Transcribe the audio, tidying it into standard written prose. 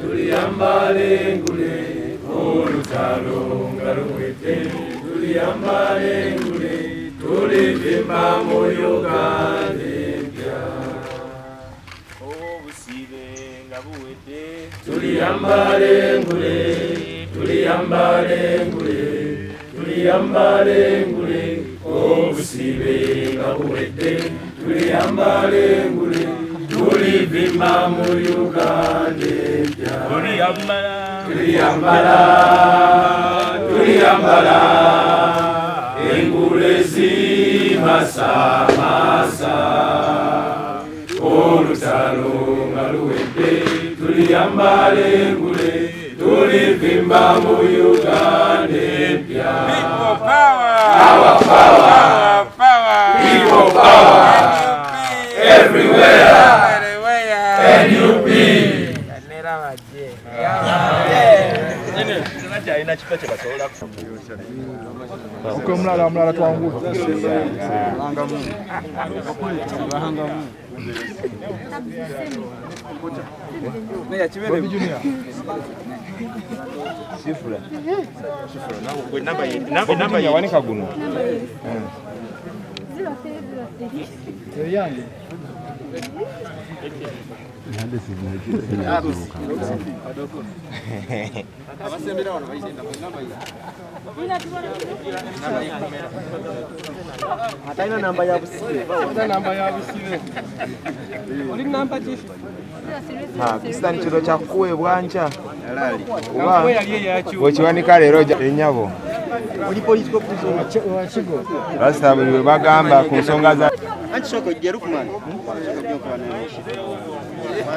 Tuliyambale ngule olutalo nga luwedde, tuliyambale ngule tulivimba mu Uganda empya. Obusibe nga buwedde, tuliyambale ngule, tuliyambale ngule, tuliyambale ngule. Obusibe nga buwedde, tuliyambale ngule tulivimba mu Uganda empya. Tuliyambala, tuliyambala engule zimasamasa, olutalo nga luwedde, tuliyambala engule tulivimba mu Uganda empya. People power! Our power! Our power! People power! Everywhere! NUP! Uko mlala twangula. Namba yawanika guno. Yange. Hataina namba ya busibe. Hata namba ya busibe. Oli namba chifu. Kisa nichiro cha kuwe bwanja. Oba yali yachu. Okiwanika leero ennyabo. Oli political prison Wa kigo. Basta buli bagamba ku nsonga za anti soko jerukumani. Soko jerukumani.